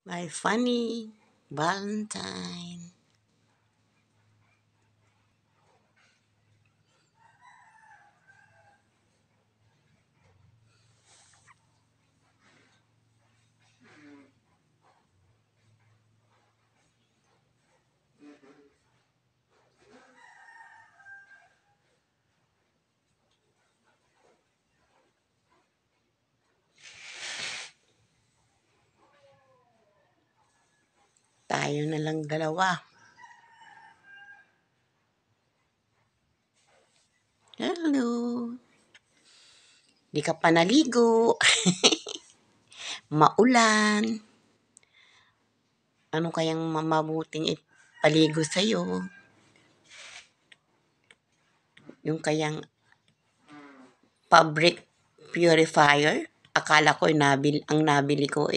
My funny Valentine. Tayo na lang dalawa. Hello. Di ka pa naligo. Maulan. Ano kayang mabuting ipaligo sa'yo? Yung kayang fabric purifier? Akala ko ang nabili ko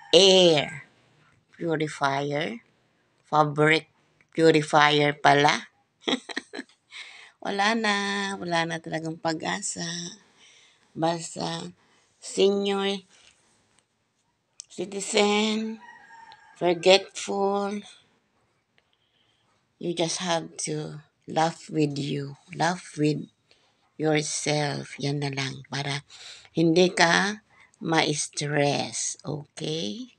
air purifier. Fabric purifier pala. Wala na talagang pag-asa. Basta senior citizen, forgetful, you just have to laugh with yourself. Yan na lang para hindi ka ma-stress, okay?